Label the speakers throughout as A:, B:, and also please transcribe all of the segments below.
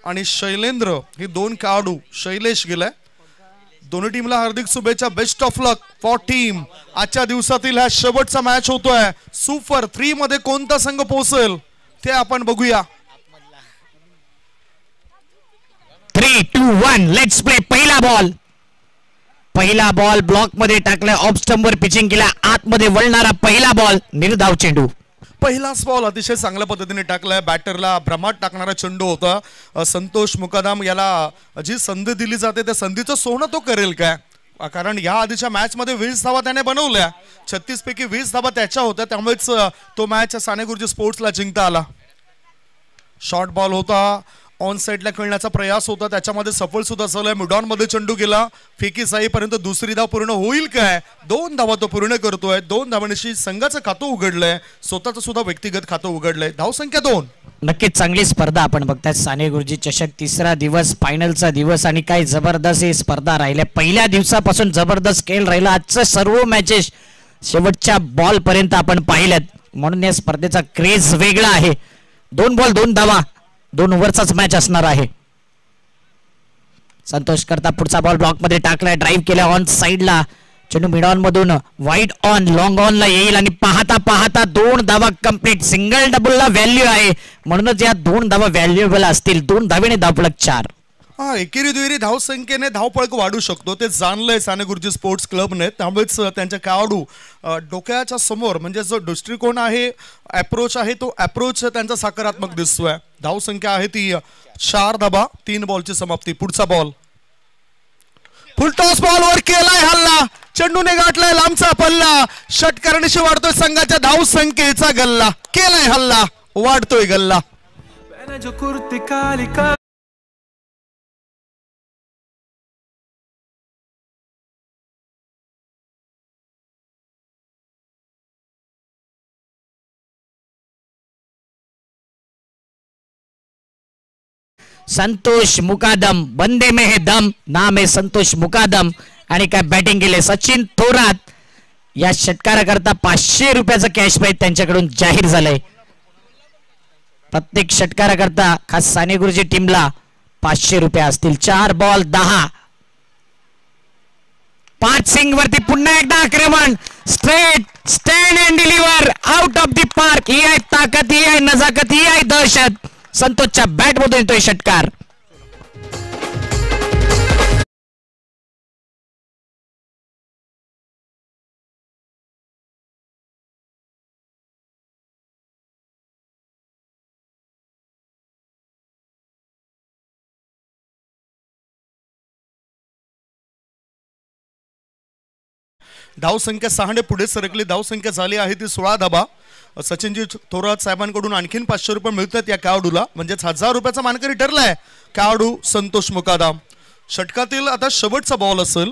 A: आणि शैलेंद्र हे दोन खेळाडू, शैलेश गेलाय. दोन्ही टीमला हार्दिक शुभेच्छा. Best of luck for team. आजच्या दिवसातील हा शेवटचा मॅच होतोय. सुपर 3 मध्ये कोणता संघ पोहोचेल ते आपण बघूया.
B: 3, 2, 1 लेट्स प्ले. पहिला बॉल ब्लॉक मध्ये टाकलाय. ऑफ स्टंपवर पिचिंग केला. आतमध्ये वळणारा पहिला बॉल. निर्धाव चेंडू.
A: पहिलाच बॉल अतिशय चांगल्या पद्धतीने टाकलाय. बॅटरला भ्रमात टाकणारा चेंडू होता. संतोष मुकादम याला जी संधी दिली जाते त्या संधीचं सोनं तो करेल काय? कारण या आधीच्या मॅच मध्ये 20 धावा त्याने बनवल्या. 36 पैकी 20 धावा त्याच्या होत्या. त्यामुळेच तो मॅच साने गुरुजी स्पोर्ट्सला जिंकता आला. शॉर्ट बॉल होता. ऑन साइडला खेळण्याचा प्रयास होता. त्याच्यामध्ये सफल सुद्धा झालाय. मिडॉन मध्ये चेंडू गेला. फेकी साईपर्यंत दुसरी धाव पूर्ण होईल काय? 2 धावा तो पूर्ण करतोय. 2 धावांशी संघाचं खातं उघडलंय. स्वतःचं सुद्धा व्यक्तिगत खातं उघडलंय. धावसंख्या 2.
B: नक्कीच चांगली स्पर्धा आपण बघताय. साने गुरुजी चषक 3रा दिवस, फायनलचा दिवस आणि काय जबरदस्त ही स्पर्धा राहिल्या. पहिल्या दिवसापासून जबरदस्त खेळ राहिला. आजचं सर्व मॅचेस शेवटच्या बॉल पर्यंत आपण पाहिल्यात. म्हणून या स्पर्धेचा क्रेज वेगळा आहे. 2 बॉल 2 धावा, 2 ओव्हरचाच मॅच असणार आहे. संतोष करता पुढचा बॉल ब्लॉक मध्ये टाकलाय. ड्राईव्ह केला ऑन साइडला. चेंडू मिडॉन मधून वाईड ऑन लॉंग ऑन ला येईल आणि पाहता पाहता 2 धावा कंप्लीट. सिंगल डबलला व्हॅल्यू आहे म्हणूनच या 2 धावा व्हॅल्युएबल असतील. 2 धावेने धावफलक 4.
A: एकेरी दुहेरी धावसंख्येने धावपळक वाढू शकतो ते जाणलंय साने गुरुजी स्पोर्ट्स क्लबने. त्यामुळेच त्यांच्या खेळाडू डोक्याच्या समोर म्हणजे जो दृष्टिकोन आहे, अप्रोच आहे, तो अप्रोच त्यांचा सकारात्मक दिसतोय. धावसंख्या आहे ती 4 धावा, 3 बॉलची समाप्ती. पुढचा बॉल फुल टॉस बॉलवर केलाय हल्ला. चेंडूने गाठलाय लांबचा पल्ला. षटकारांशी वाढतोय संघाच्या धावसंख्येचा गल्ला. केलाय हल्ला, वाढतोय गल्ला.
B: संतोष मुकादम, बंदे में है दम. नाम है संतोष मुकादम आणि काय बॅटिंग केले सचिन थोरात. या षटकाराकरता 500 रुपयाचं कॅश प्राइज त्यांच्याकडून जाहीर झालंय. प्रत्येक षटकाराकरता खास साने गुरुजी टीमला 500 रुपये असतील. 4 बॉल 10. 5 सिंग वरती पुन्हा एकदा आक्रमण. Straight stand and deliver out of the park. ही आहे ताकद, ही आहे नजाकत, ही आहे दहशत. संतोषच्या बॅट मधून येतोय षटकार.
A: धावसंख्या 6 पुढे सरकली. धावसंख्या झाली आहे ती 16 धावा. सचिनजी थोरात साहेबांकडून आणखीन 500 रुपये मिळतात या खेळाडूला. म्हणजेच 1000 रुपयाचा मानकरी ठरलाय खेळाडू संतोष मुकादम. षटकातील आता शेवटचा बॉल असेल.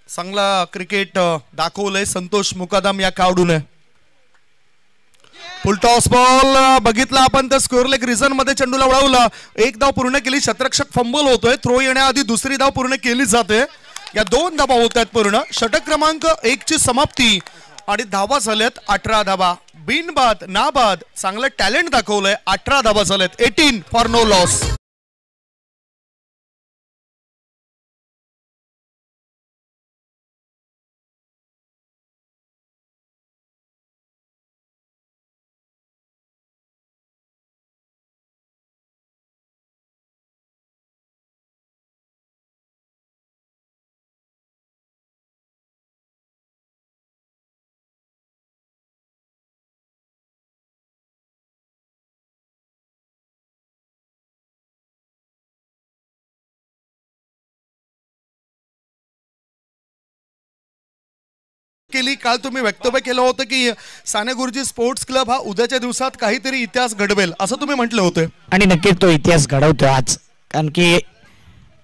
A: चांगला क्रिकेट दाखवलंय संतोष मुकादम या खेळाडूने. फुल टॉस बॉल बघितला आपण तर स्क्वेअर लेग रिजन मध्ये चेंडूला वळवला. 1 धाव पूर्ण केली. क्षेत्ररक्षक फंबल होतोय. थ्रो येण्याआधी दुसरी धाव पूर्ण केली जाते. या 2 धावा होत आहेत पूर्ण. षटक क्रमांक 1 ची समाप्ती आणि धावा झाल्यात 18 धावा. बिनबाद नाबाद चांगलं टॅलेंट दाखवलंय. 18 धावा झाल्यात. 18 फॉर नो लॉस. केली. काल तुम्ही वक्तव्य केलं होतं की साने गुरुजी स्पोर्ट्स क्लब हा उद्याच्या दिवसात काहीतरी इतिहास घडवेल असं तुम्ही म्हटलं होतं.
B: आणि नक्कीच तो इतिहास घडवतोय आज. कारण की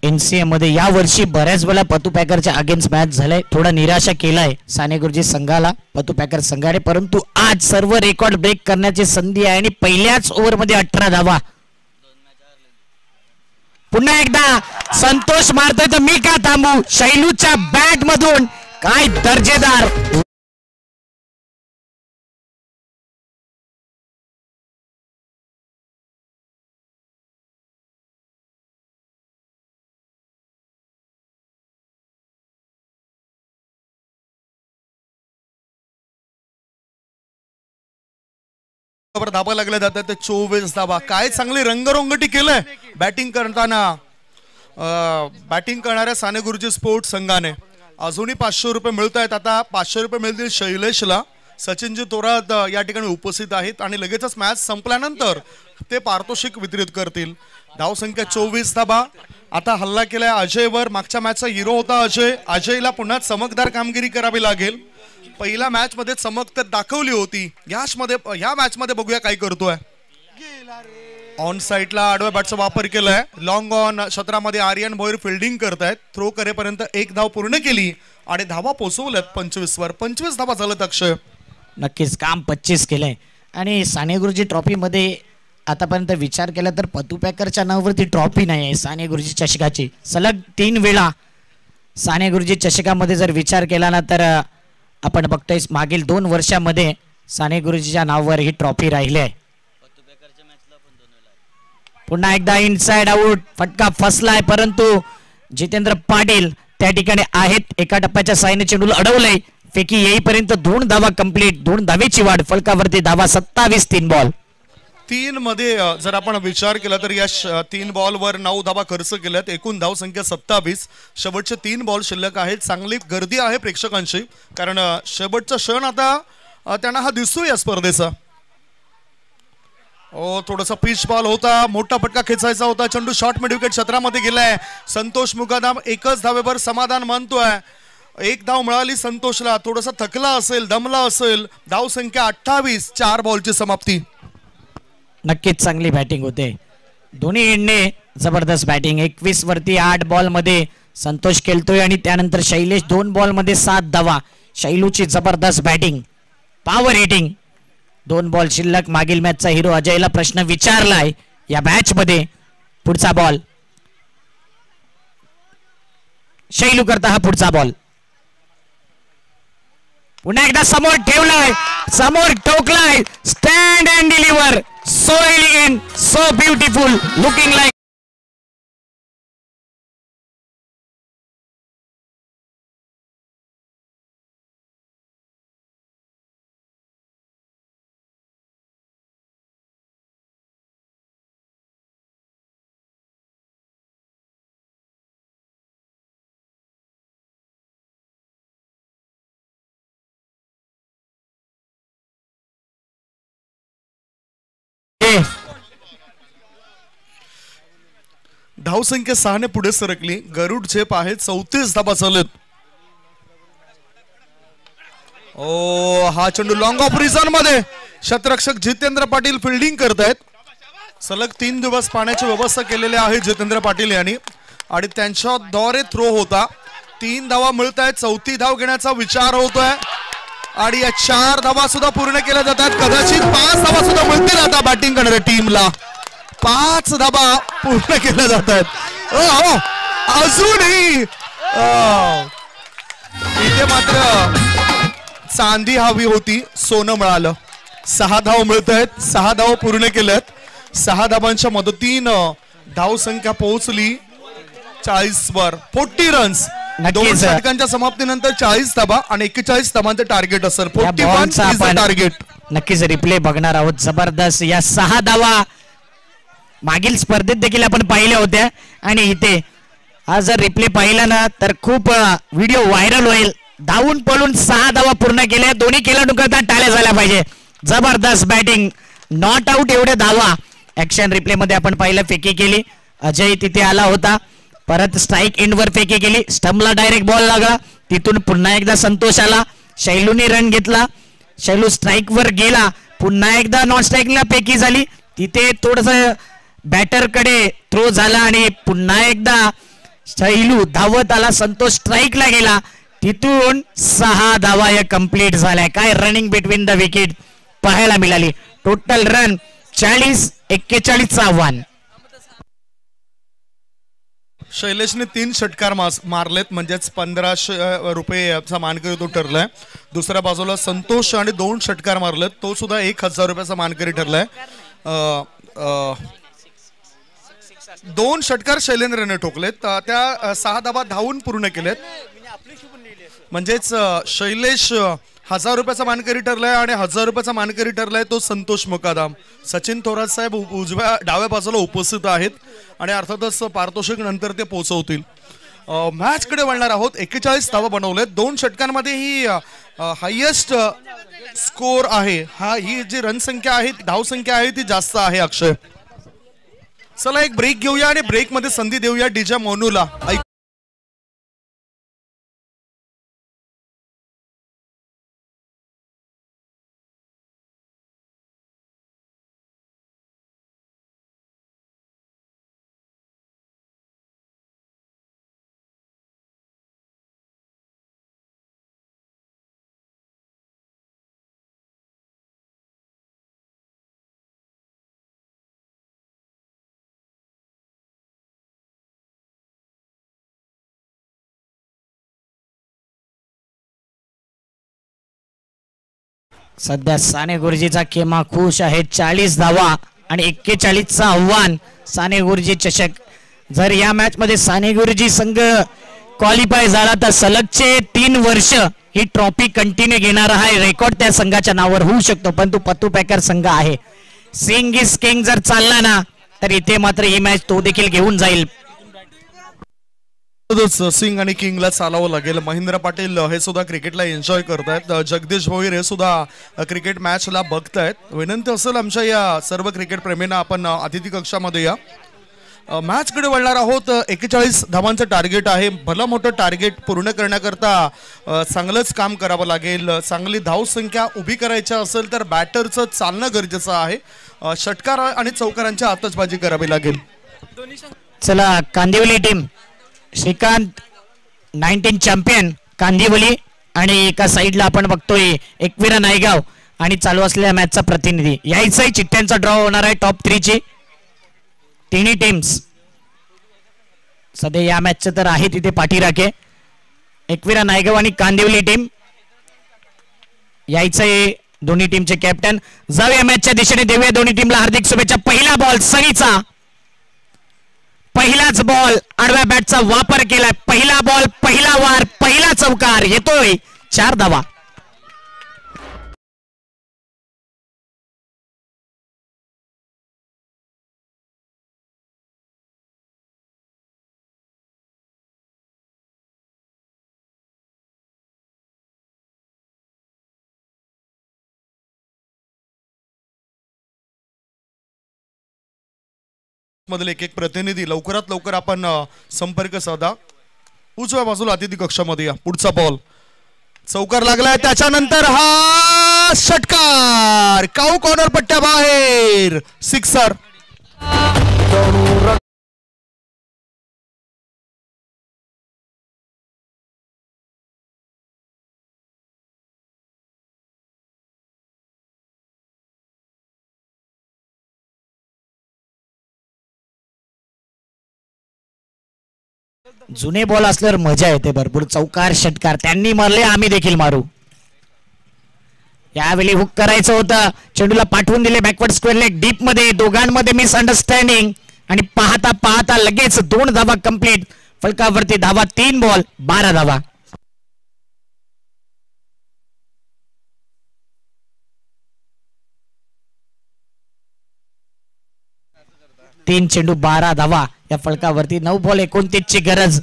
B: NCA मध्ये या वर्षी बऱ्याच वेळा पतू पॅकरच्या अगेन्स्ट मॅच झालाय. थोडा निराशा केलाय साने गुरुजी संघाला पतू पॅकर संघाने. परंतु आज सर्व रेकॉर्ड ब्रेक करण्याची संधी आहे आणि पहिल्याच ओव्हर मध्ये 18 धावा. पुन्हा एकदा संतोष मारतोय तर मी का थांबू. शैलूच्या बॅट मधून काय दर्जेदार
A: धाबा लागल्या जातात ते 24 धाबा. काय चांगली रंगरंगटी केलंय बॅटिंग करताना बॅटिंग करणाऱ्या साने गुरुजी स्पोर्ट्स संघाने. अजूनही 500 रुपये मिळत आहेत. आता 500 रुपये मिळतील शैलेशला. सचिनजी थोरात या ठिकाणी उपस्थित आहेत आणि लगेचच मॅच संपल्यानंतर ते पारितोषिक वितरित करतील. धावसंख्या 24 धाबा. आता हल्ला केलाय अजयवर. मागच्या मॅचचा हिरो होता अजय. अजयला पुन्हा चमकदार कामगिरी करावी लागेल. पहिल्या मॅच मध्ये चमक तर दाखवली होती. या मॅच मध्ये बघूया काय करतोय. ऑन साईडला आडव्या बॅटचा वापर केलाय. लॉंग ऑन क्षेत्रामध्ये आर्यन भोईर फिल्डिंग करतायत. थ्रो करेपर्यंत एक धाव पूर्ण केली आणि धावा पोहोचवल्यात 25 वर. 25 धावा झालं अक्षय.
B: नक्कीच काम 25 केलंय. आणि साने गुरुजी ट्रॉफी मध्ये आतापर्यंत विचार केला तर पतू पॅकरच्या नावावरती ट्रॉफी नाही आहे साने गुरुजी चषकाची. सलग 3 वेळा साने गुरुजी चषकामध्ये जर विचार केला ना तर आपण बघतोय मागील 2 वर्षामध्ये साने गुरुजीच्या नावावर ही ट्रॉफी राहिली आहे. पुन्हा एकदा इनसाइड आउट. फटका फसलाय परंतु जितेंद्र पाटील त्या ठिकाणी आहेत. एका टप्प्याच्या साईने चेंडूला अडवलंय. फेकी येईपर्यंत 2 धावा कंप्लीट. 2 धावेची वाढ. फलकावरती धावा 27. 3 बॉल
A: 3 मध्ये जर आपण विचार केला तर या 3 बॉलवर 9 धावा खर्च केल्यात. एकूण धाव संख्या 27. शेवटचे 3 बॉल शिल्लक आहेत. चांगली गर्दी आहे प्रेक्षकांची कारण शेवटचा क्षण आता त्यांना हा दिसतोय या स्पर्धेचा. थोडासा पिच बॉल होता. मोठा फटका खेचायचा होता. चेंडू शॉर्ट मिड विकेट क्षेत्रामध्ये गेलाय. संतोष मुकादम एकच धावेवर समाधान मानतोय. 1 धाव मिळाली संतोषला. थोडासा थकला असेल, दमला असेल. धाव संख्या 28. 4 बॉलची समाप्ती.
B: नक्कीच चांगली बॅटिंग होते. दोन्ही एंडने जबरदस्त बॅटिंग. 21 वरती 8 बॉल मध्ये संतोष खेळतोय आणि त्यानंतर शैलेश 2 बॉल मध्ये 7 धावा. शैलूची जबरदस्त बॅटिंग. Power heating. 2 बॉल शिल्लक. मागील मॅचचा हिरो अजयला प्रश्न विचारलाय या मॅच मध्ये. पुढचा बॉल शैलू करता हा पुढचा बॉल. पुन्हा एकदा समोर ठेवलाय. समोर ठोकलाय. Stand and deliver. So elegant, so beautiful, looking like
A: धावसंख्या 6 ने पुढे सरकली. गरुड झेप आहे. 34 धाबा चालत. हा चेंडू लॉंग ऑफ रिझन मध्ये क्षेत्ररक्षक जितेंद्र पाटील फिल्डिंग करतायत. सलग 3 दिवस पाण्याची व्यवस्था केलेली आहे जितेंद्र पाटील यांनी आणि त्यांच्याद्वारे थ्रो होता. 3 धावा मिळत आहेत. 4थी धाव घेण्याचा विचार होतोय आणि या 4 धावा सुद्धा पूर्ण केल्या जातात. कदाचित 5 धावा सुद्धा मिळतील आता बॅटिंग करणाऱ्या टीमला. 5 धाबा पूर्ण केल्या जात आहेत. अजूनही इथे मात्र चांदी हवी होती. सोनं मिळालं. 6 धाव मिळत आहेत. 6 धाव पूर्ण केल्यात. 6 धावांच्या मदतीनं धाव संख्या पोहोचली 40 वर. 40 रन्स. 2 षटकांच्या समाप्तीनंतर 40 धाबा आणि 41 धाबांचं टार्गेट असेल. 41 टार्गेट.
B: नक्कीच रिप्ले बघणार आहोत. जबरदस्त या 6 धावा मागील स्पर्धेत देखील आपण पाहिल्या होत्या आणि इथे हा जर रिप्ले पाहिला ना तर खूप व्हिडिओ व्हायरल होईल. धावून पळून 6 धावा पूर्ण केल्या. दोन्ही खेळाडूंकरता टाळ्या झाल्या पाहिजे. जबरदस्त बॅटिंग. नॉट आउट एवढे धावा. ऍक्शन रिप्ले मध्ये आपण पाहिलं. फेकी केली. अजय तिथे आला होता. परत स्ट्राईक एंड वर फेकी केली. स्टंपला डायरेक्ट बॉल लागला. तिथून पुन्हा एकदा संतोष आला. शैलूने रन घेतला. शैलू स्ट्राईक वर गेला. पुन्हा एकदा नॉन स्ट्राईकला फेकी झाली. तिथे थोडस बॅटर कडे थ्रो झाला आणि पुन्हा एकदा शैलू धावत आला. संतोष स्ट्राईकला गेला. तिथून 6 धावा या कंप्लीट झाल्या. काय रनिंग बिटवीन द विकेट पाहायला मिळाली. टोटल रन 40-41 आव्हान.
A: शैलेशने 3 षटकार मारलेत म्हणजेच 1500 रुपयेचा मानकरी तो ठरलाय. दुसऱ्या बाजूला संतोष आणि 2 षटकार मारलेत. तो सुद्धा 1000 रुपयाचा मानकरी ठरलाय. 2 षटकार शैलेंद्रने ठोकलेत. त्या 6 धावा धावून पूर्ण केलेत. म्हणजेच शैलेश ₹1000 मानकरी ठरलाय आणि ₹1000 मानकरी ठरलाय तो संतोष मुकादम. सचिन थोरात साहेब उजव्या डाव्या बाजूला उपस्थित आहेत आणि अर्थातच पारितोषिक नंतर ते पोहोचवतील. मॅच कडे वळणार आहोत. 41 धावा बनवलेत. 2 षटकांमध्ये ही हायेस्ट स्कोर आहे. ही जी रन संख्या आहे, धाव संख्या आहे ती जास्त आहे. अक्षय, चला एक ब्रेक घेऊया आणि ब्रेक मध्ये संधी देऊया डीजे मोनूला.
B: सध्या साने गुरुजीचा खेमा खुश आहे. 40 धावा आणि 41चं आव्हान साने गुरुजी चषक. जर या मॅच मध्ये साने गुरुजी संघ क्वालिफाय झाला तर सलगचे 3 वर्ष ही ट्रॉफी कंटिन्यू घेणार आहे. रेकॉर्ड त्या संघाच्या नावावर होऊ शकतो, परंतु पत्तू पॅकर संघ आहे. सिंग इज किंग जर चालला ना तर इथे मात्र ही मॅच तो देखील घेऊन जाईल.
A: सिंग आणि किंगला चालावं लागेल. महेंद्र पाटील हे सुद्धा क्रिकेटला एन्जॉय करतायत. जगदीश भोईर हे सुद्धा क्रिकेट मॅचला बघतायत. विनंती असेल आमच्या या सर्व क्रिकेट प्रेमींना, आपण अतिथी कक्षामध्ये या. मॅच कडे वळणार आहोत. 41 धावांचं टार्गेट आहे. भलं मोठं टार्गेट पूर्ण करण्याकरता चांगलंच काम करावं लागेल. चांगली धाव संख्या उभी करायची असेल तर बॅटरचं चालणं गरजेचं आहे. षटकार आणि चौकारांची आतषबाजी करावी लागेल.
B: चला, कांदिवली टीम, श्रीकांत 19 चॅम्पियन कांदिवली, आणि एका साईडला आपण बघतोय एकविरा नायगाव आणि चालू असलेल्या मॅचचा प्रतिनिधी. यायचाही चिठ्ठ्यांचा ड्रॉ होणार आहे टॉप 3 ची. तिन्ही टीम्स सध्या या मॅचचं तर आहे तिथे पाठीराखे. एकविरा नायगाव आणि कांदिवली टीम यायचंय दोन्ही टीमचे कॅप्टन. जाऊया मॅचच्या दिशेने, देऊया दोन्ही टीमला हार्दिक शुभेच्छा. पहिला बॉल सनीचा, पहिलाच बॉल आडव्या बॅटचा वापर केलाय. पहिला बॉल, पहिला वार, पहिला चौकार, येतोय 4 धावा.
A: मधील एक प्रतिनिधी लवकरात लवकर आपण संपर्क साधा. उजव्या बाजूला अतिथी कक्षामध्ये या. पुढचा बॉल चौकार लागलाय. त्याच्यानंतर हा षटकार, काऊ कॉर्नर पट्ट्या बाहेर, सिक्सर.
B: जुने बॉल असल्यावर मजा येते भरपूर. चौकार षटकार त्यांनी मारले, आम्ही देखील मारू. यावेळी हुक करायचं होतं, चेंडूला पाठवून दिले बॅकवर्ड स्क्वेअर लेग डीप मध्ये. दोघांमध्ये मिसअंडरस्टँडिंग आणि पाहता पाहता लगेच 2 धावा कंप्लीट. फलकावरती धावा 3 बॉल 12 धावा. 3 चेंडू 12 धावा. या फलकावरती 9 बॉल 29 ची गरज.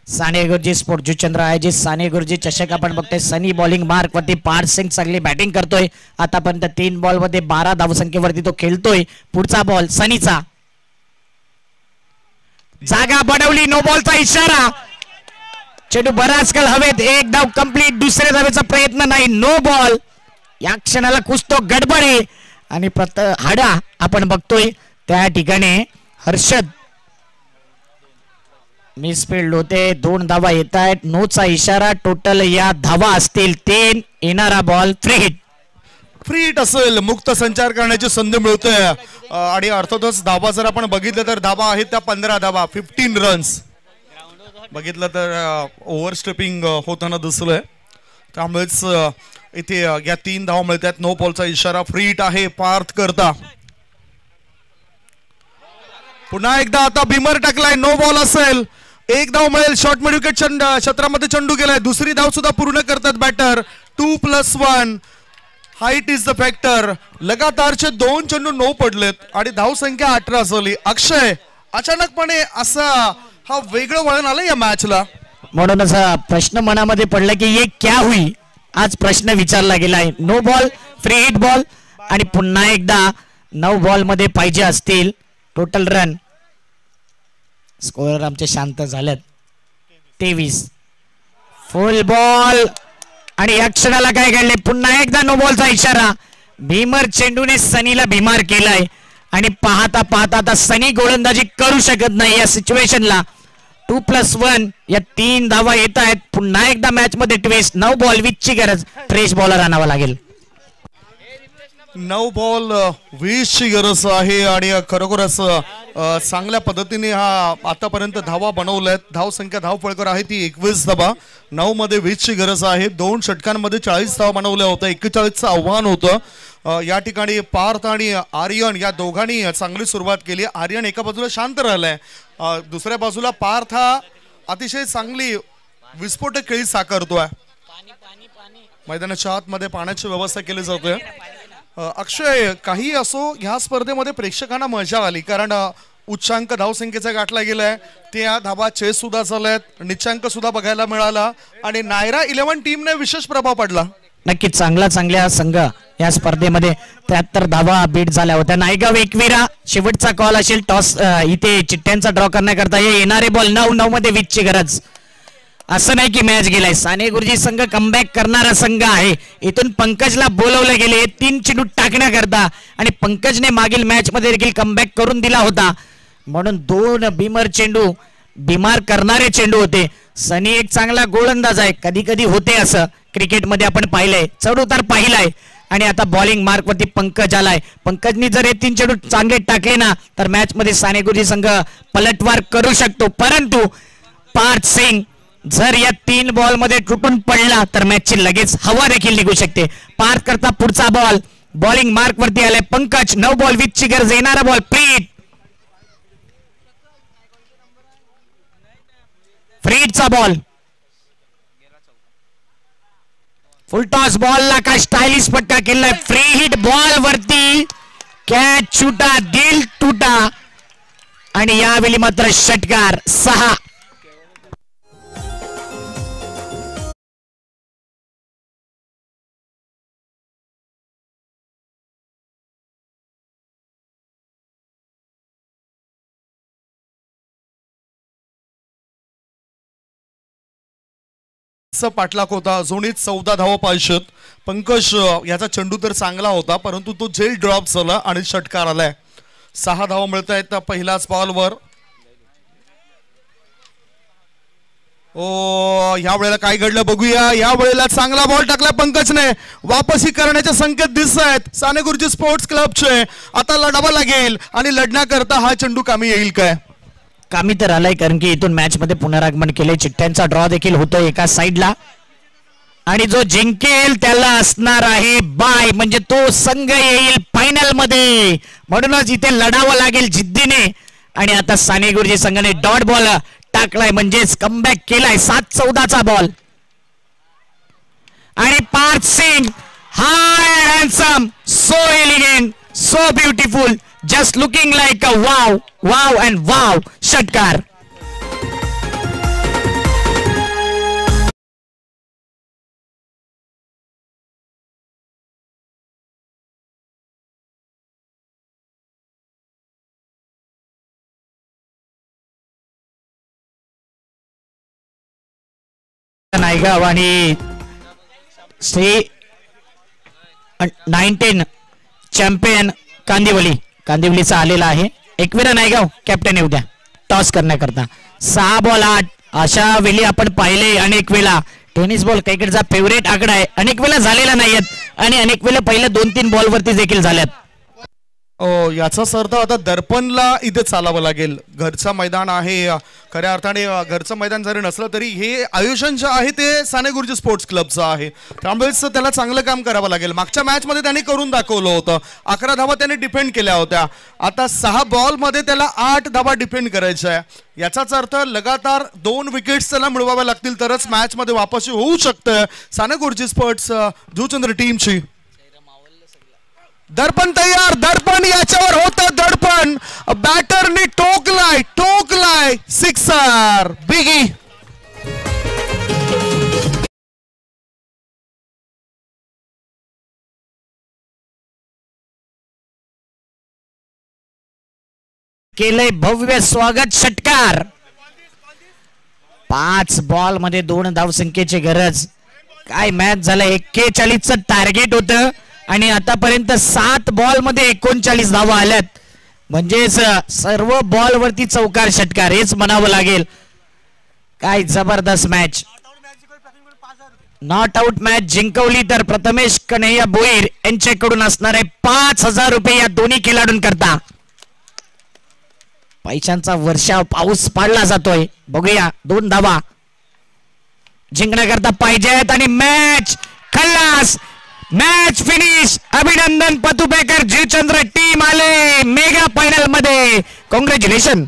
B: साने गुरुजी स्पोर्ट जुचंद्र आयोजित साने गुरुजी चषक आपण बघतोय. सनी बॉलिंग मार्क वरती, पार्थ सिंग चांगली बॅटिंग करतोय. आतापर्यंत 3 बॉल मध्ये 12 धावसंख्येवरती तो खेळतोय. पुढचा बॉल सनीचा, जागा बनवली, नो बॉलचा इशारा. चेंडू बराच काळ हवेत, 1 धाव कंप्लीट. दुसऱ्या धावेचा प्रयत्न नाही, नो बॉल. या क्षणाला कुछ तो गडबड आणि हाडा आपण बघतोय त्या ठिकाणी हर्षद मिसफील्ड होते. 2 धावा येत आहेत, नोचा इशारा. टोटल या धावा असतील 3. येणारा ball free hit.
A: Free hit असेल, मुक्त संचार करण्याची संधी मिळते. आणि अर्थातच धावा जर आपण बघितलं तर धावा आहेत त्या 15 धावा, 15 रन्स. बघितलं तर ओव्हर स्टेपिंग होताना दिसलंय. त्यामुळेच इथे या 3 धावा मिळतात. नो बॉलचा इशारा, फ्री हिट आहे पार्थ करता. पुन्हा एकदा आता बिमर टाकलाय, नो बॉल असेल. 1 धाव मिळेल. शॉर्ट मिड विकेट क्षेत्रामध्ये चेंडू गेलाय. दुसरी धाव सुद्धा पूर्ण करतात batter. 2+1 height is the factor. लगातारचे 2 चेंडू 9 पडलेत आणि धावसंख्या 18 झाली. अक्षय, अचानकपणे असा हा वेगळं वळण आलं या मॅचला.
B: म्हणूनच हा प्रश्न मनामध्ये पडला की ये क्या हुई. आज प्रश्न विचारला गेलाय. No ball, free hit ball आणि पुन्हा एकदा 9 बॉल मध्ये पाहिजे असतील टोटल रन. स्कोअर आमचे शांत झालेत. 23 फुल बॉल आणि या क्षणाला काय घडले. पुन्हा एकदा नो बॉलचा इशारा. भीमर चेंडूने सनीला भीमार केलाय आणि पाहता पाहता आता सनी गोलंदाजी करू शकत नाही या सिच्युएशनला. 2+1 या 3 धावा येत आहेत. पुन्हा एकदा मॅच मध्ये ट्विस्ट. 9 बॉल विचची गरज. फ्रेश बॉलर आणावा लागेल.
A: 9 बॉल 20ची गरज आहे आणि खरोखरच चांगल्या पद्धतीने हा आतापर्यंत धावा बनवल्यात. धावसंख्या धावफळकर आहे ती 21 धावा. 9 मध्ये 20ची गरज आहे. 2 षटकांमध्ये 40 धावा बनवल्या होत्या. 41चं आव्हान होतं. या ठिकाणी पार्थ आणि आर्यन या दोघांनी चांगली सुरुवात केली. आर्यन एका बाजूला शांत राहिलाय, दुसऱ्या बाजूला पार्थ हा अतिशय चांगली विस्फोटक खेळी साकारतोय. मैदानाच्या आतमध्ये पाण्याची व्यवस्था केली जाते. अक्षय, काही असो, ह्या स्पर्धेमध्ये प्रेक्षकांना मजा आली कारण उच्चांक धावसंख्येचा गाठला गेलाय. त्या धावा चेस सुद्धा झाल्यात. निच्चांक सुद्धा बघायला मिळाला आणि नायरा 11 टीमने विशेष प्रभाव पडला.
B: नक्कीच चांगला संघ या स्पर्धेमध्ये 73 धावा बीट झाल्या होत्या. नायगाव एकविरा शेवटचा कॉल असेल. टॉस इथे चिठ्ठ्यांचा ड्रॉ करण्याकरता हे येणारे बॉल 9 मध्ये 20ची गरज. असं नाही की मॅच गेलाय. साने गुरुजी संघ कमबॅक करणारा संघ आहे. इथून पंकजला बोलवले गेले 3 चेंडू टाकण्याकरता आणि पंकजने मागील मॅच मध्ये देखील कमबॅक करून दिला होता. म्हणून 2 भीमर चेंडू बीमार करणारे चेंडू होते. सनी एक चांगला गोलंदाज आहे. कधी कधी होते असं क्रिकेटमध्ये आपण पाहिलंय. चढ उतार पाहिलाय आणि आता बॉलिंग मार्क वरती पंकज आलाय. पंकजनी जर हे 3 चेंडू चांगले टाकले ना तर मॅच मध्ये साने गुरुजी संघ पलटवार करू शकतो. परंतु पार्थ सिंग जर या 3 बॉल मध्ये तुटून पडला तर मॅचची लगेच हवा देखील निघू शकते. पार्थ करता पुढचा बॉल. बॉलिंग मार्क वरती आलाय पंकज. 9 बॉल 20ची गरज. येणारा बॉल प्रीत. फ्रीडचा बॉल. फुल टॉस बॉलला काय स्टायलिश पट्टा केलाय. फ्री हिट बॉल वरती कॅच छुटा दिल तुटा आणि यावेळी मात्र षटकार. 6.
A: पाठलाग होता. अजूनही 14 धावा पाहिजेत. पंकज याचा चेंडू तर चांगला होता परंतु तो जेल ड्रॉप झाला आणि षटकार आलाय. 6 धावा मिळत आहेत पहिल्याच बॉलवर. या वेळेला काय घडलं बघूया. या वेळेला चांगला बॉल टाकला पंकजने. वापसी करण्याचे संकेत दिसत आहेत साने गुरुजी स्पोर्ट्स क्लबचे. आता लढावा लागेल आणि लढण्याकरता हा चेंडू कामी येईल काय.
B: कामी तर आलाय कारण की इथून मॅच मध्ये पुनरागमन केले. चिठ्ठ्यांचा ड्रॉ देखील होतोय एका साइडला आणि जो जिंकेल त्याला असणार आहे बाय. म्हणजे तो संघ येईल फायनल मध्ये. म्हणूनच इथे लढावं लागेल जिद्दीने. आणि आता साने गुरुजी संघाने डॉट बॉल टाकलाय म्हणजेच कमबॅक केलाय. 7-14चा बॉल आणि Parth Singh high handsome, so elegant, so beautiful, just looking like a wow and wow. षटकार. नायगाव आणि श्री 19 चॅम्पियन कांदिवलीचा आलेला आहे. एकविरा नायगाव कॅप्टन येऊ द्या टॉस करण्याकरता. 6 बॉल 8. अशा वेळी आपण पाहिले अनेक वेळा टेनिस बॉल क्रिकेटचा फेवरेट आकडा आहे. अनेक वेळा झालेला नाहीयेत आणि अनेक वेळा पहिल्या 2-3 बॉल वरती देखील झाल्यात.
A: याचा अर्थ आता दर्पणला इथे चालावं लागेल. घरचं मैदान आहे, खऱ्या अर्थाने घरचं मैदान जरी नसलं तरी हे आयोजन जे आहे ते साने गुरुजी स्पोर्ट्स क्लबचं आहे, त्यामुळेच त्याला चांगलं काम करावं लागेल. मागच्या मॅचमध्ये त्यांनी करून दाखवलं होतं. 11 धावा त्याने डिफेंड केल्या होत्या. आता 6 बॉलमध्ये त्याला 8 धावा डिफेंड करायच्या आहे. याचाच अर्थ लगातार 2 विकेट्स त्याला मिळवाव्या लागतील तरच मॅचमध्ये वापसी होऊ शकतं साने गुरुजी स्पोर्ट्स जुचंद्र टीमची. दर्पण तयार, दर्पण याच्यावर होतं दडपण, बॅटरने टोकलाय सिक्सर बिगी.
B: केलंय भव्य स्वागत, षटकार. 5 बॉल मध्ये 2 धावसंख्येची गरज. काय मॅच झालं, 41चं टार्गेट होतं आणि आतापर्यंत 7 बॉल मध्ये 39 धावा आल्यात. म्हणजेच सर्व बॉल वरती चौकार षटकार हेच म्हणावं लागेल. काय जबरदस्त मॅच. नॉट आउट मॅच जिंकवली तर प्रथमेश कन्हैया भोईर यांच्याकडून असणार आहे 5,000 रुपये या दोन्ही खेळाडूंकरता. पैशांचा वर्षाव पाऊस पाडला जातोय. बघूया 2 धावा जिंकण्याकरता पाहिजेत आणि मॅच खल्लास. Match finish. अभिनंदन पतुपेकर, जीवचंद्र टीम आले मेगा फायनल मध्ये. कॉंग्रॅच्युलेशन.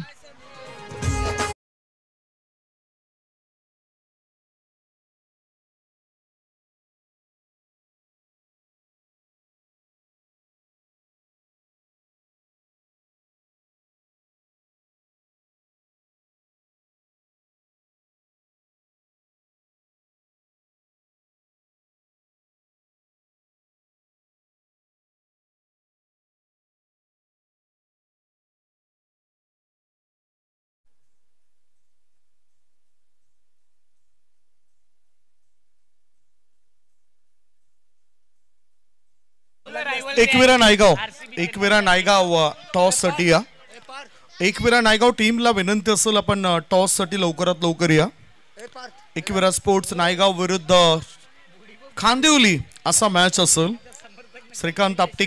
A: एकविरा नायगाव टॉस साठी या. एकविरा नायगाव टीमला विनंती असेल आपण टॉस साठी लवकरात लवकर या. एकविरा स्पोर्ट्स नायगाव विरुद्ध खांदिवली असा मॅच असेल. श्रीकांत आपटे